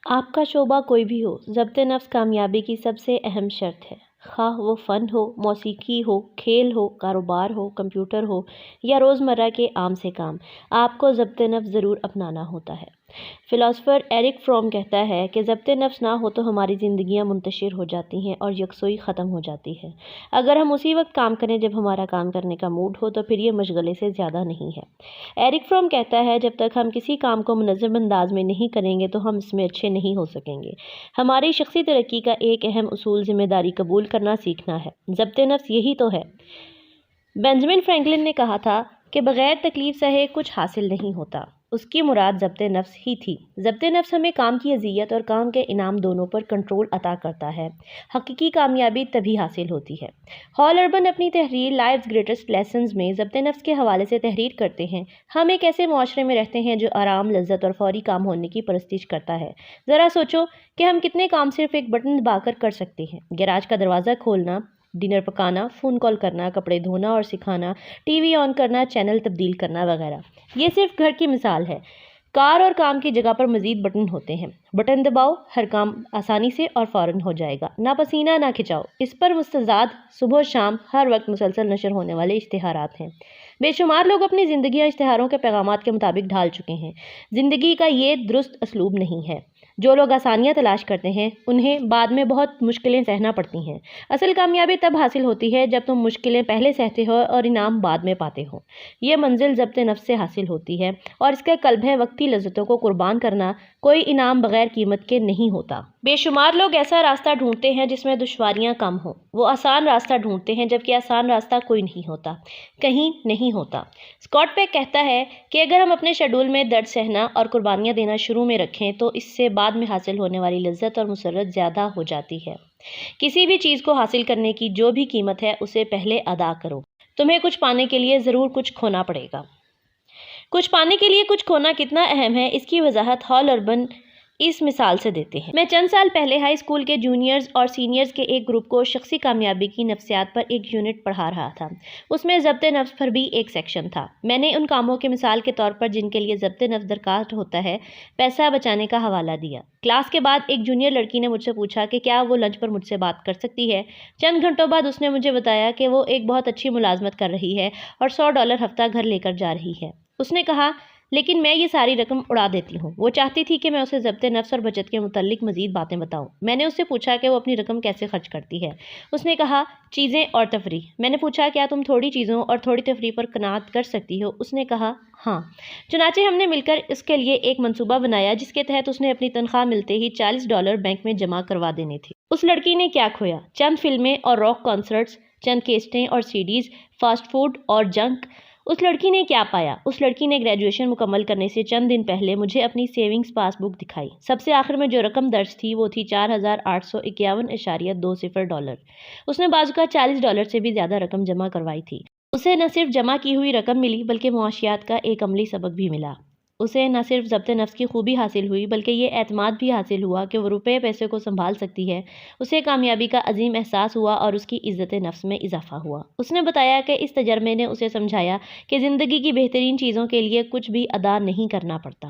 آپ کا شعبہ کوئی بھی ہو، ضبط نفس کامیابی کی سب سے اہم شرط ہے۔ خواہ وہ فن ہو، موسیقی ہو، کھیل ہو، کاروبار ہو، کمپیوٹر ہو یا روزمرہ کے عام سے کام، آپ کو ضبط نفس ضرور اپنانا ہوتا ہے۔ فلاسفر ایرک فروم کہتا ہے کہ ضبط نفس نہ ہو تو ہماری زندگیاں منتشر ہو جاتی ہیں اور یکسوئی ختم ہو جاتی ہے۔ اگر ہم اسی وقت کام کریں جب ہمارا کام کرنے کا موڈ ہو تو پھر یہ مشغلے سے زیادہ نہیں ہے۔ ایرک فروم کہتا ہے جب تک ہم کسی کام کو منظم انداز میں نہیں کریں گے تو ہم اس میں اچھے نہیں ہو سکیں گے۔ ہماری شخصی ترقی کا ایک اہم اصول ذمہ داری قبول کرنا سیکھنا ہے۔ ضبط نفس یہی تو ہے۔ بینجامن فرینکلن نے کہا تھا کہ بغیر تکلیف سہے کچھ حاصل نہیں ہوتا۔ اس کی مراد ضبط نفس ہی تھی۔ ضبط نفس ہمیں کام کی اذیت اور کام کے انعام دونوں پر کنٹرول عطا کرتا ہے۔ حقیقی کامیابی تبھی حاصل ہوتی ہے۔ ہال اربن اپنی تحریر لائف's گریٹسٹ لیسنز میں ضبط نفس کے حوالے سے تحریر کرتے ہیں۔ ہم ایک ایسے معاشرے میں رہتے ہیں جو آرام، لذت اور فوری کام ہونے کی پرستش کرتا ہے۔ ذرا سوچو کہ ہم کتنے کام صرف ایک بٹن دبا کر سکتے ہیں۔ گیراج کا دروازہ کھولنا، ڈنر پکانا، فون کال کرنا، کپڑے دھونا اور سکھانا، ٹی وی آن کرنا، چینل تبدیل کرنا وغیرہ۔ یہ صرف گھر کی مثال ہے۔ کار اور کام کی جگہ پر مزید بٹن ہوتے ہیں۔ بٹن دباؤ، ہر کام آسانی سے اور فوراً ہو جائے گا۔ نہ پسینہ نہ کھچاؤ۔ اس پر مستزاد صبح و شام ہر وقت مسلسل نشر ہونے والے اشتہارات ہیں۔ بے شمار لوگ اپنی زندگیاں اشتہاروں کے پیغامات کے مطابق ڈھال چکے ہیں۔ زندگی کا یہ درست اسلوب نہیں ہے۔ جو لوگ آسانیاں تلاش کرتے ہیں انہیں بعد میں بہت مشکلیں سہنا پڑتی ہیں۔ اصل کامیابی تب حاصل ہوتی ہے جب تم مشکلیں پہلے سہتے ہو اور انعام بعد میں پاتے ہو۔ یہ منزل ضبط نفس سے حاصل ہوتی ہے اور اس کا قلب ہے وقتی لذتوں کو قربان کرنا۔ کوئی انعام بغیر قیمت کے نہیں ہوتا۔ بے شمار لوگ ایسا راستہ ڈھونڈتے ہیں جس میں دشواریاں کم ہوں۔ وہ آسان راستہ ڈھونڈتے ہیں جبکہ آسان راستہ کوئی نہیں ہوتا، کہیں نہیں ہوتا۔ اسکاٹ پیک کہتا ہے کہ اگر ہم اپنے شیڈول میں درد سہنا اور قربانیاں دینا شروع میں رکھیں تو اس سے بعد میں حاصل ہونے والی لذت اور مسرت زیادہ ہو جاتی ہے۔ کسی بھی چیز کو حاصل کرنے کی جو بھی قیمت ہے اسے پہلے ادا کرو۔ تمہیں کچھ پانے کے لیے ضرور کچھ کھونا پڑے گا۔ کچھ پانے کے لیے کچھ کھونا کتنا اہم ہے اس کی وضاحت ہال اربن اس مثال سے دیتے ہیں۔ میں چند سال پہلے ہائی اسکول کے جونیئرز اور سینئرز کے ایک گروپ کو شخصی کامیابی کی نفسیات پر ایک یونٹ پڑھا رہا تھا۔ اس میں ضبط نفس پر بھی ایک سیکشن تھا۔ میں نے ان کاموں کے مثال کے طور پر جن کے لیے ضبط نفس درکار ہوتا ہے پیسہ بچانے کا حوالہ دیا۔ کلاس کے بعد ایک جونیئر لڑکی نے مجھ سے پوچھا کہ کیا وہ لنچ پر مجھ سے بات کر سکتی ہے۔ چند گھنٹوں بعد اس نے مجھے بتایا کہ وہ ایک بہت اچھی ملازمت کر رہی ہے اور $100 ہفتہ گھر لے کر جا رہی ہے۔ اس نے کہا لیکن میں یہ ساری رقم اڑا دیتی ہوں۔ وہ چاہتی تھی کہ میں اسے ضبط نفس اور بچت کے متعلق مزید باتیں بتاؤں۔ میں نے اس سے پوچھا کہ وہ اپنی رقم کیسے خرچ کرتی ہے۔ اس نے کہا چیزیں اور تفریح۔ میں نے پوچھا کیا تم تھوڑی چیزوں اور تھوڑی تفریح پر قناعت کر سکتی ہو؟ اس نے کہا ہاں۔ چنانچہ ہم نے مل کر اس کے لیے ایک منصوبہ بنایا جس کے تحت اس نے اپنی تنخواہ ملتے ہی $40 بینک میں جمع کروا دینے تھے۔ اس لڑکی نے کیا کھویا؟ چند فلمیں اور راک کنسرٹس، چند کیسٹیں اور سیڈیز، فاسٹ فوڈ اور جنک۔ اس لڑکی نے کیا پایا؟ اس لڑکی نے گریجویشن مکمل کرنے سے چند دن پہلے مجھے اپنی سیونگز پاس بک دکھائی۔ سب سے آخر میں جو رقم درج تھی وہ تھی $4851.2۔ اس نے بازو کا $40 سے بھی زیادہ رقم جمع کروائی تھی۔ اسے نہ صرف جمع کی ہوئی رقم ملی بلکہ معاشیات کا ایک عملی سبق بھی ملا۔ اسے نہ صرف ضبط نفس کی خوبی حاصل ہوئی بلکہ یہ اعتماد بھی حاصل ہوا کہ وہ روپے پیسے کو سنبھال سکتی ہے۔ اسے کامیابی کا عظیم احساس ہوا اور اس کی عزت نفس میں اضافہ ہوا۔ اس نے بتایا کہ اس تجربے نے اسے سمجھایا کہ زندگی کی بہترین چیزوں کے لیے کچھ بھی ادا نہیں کرنا پڑتا۔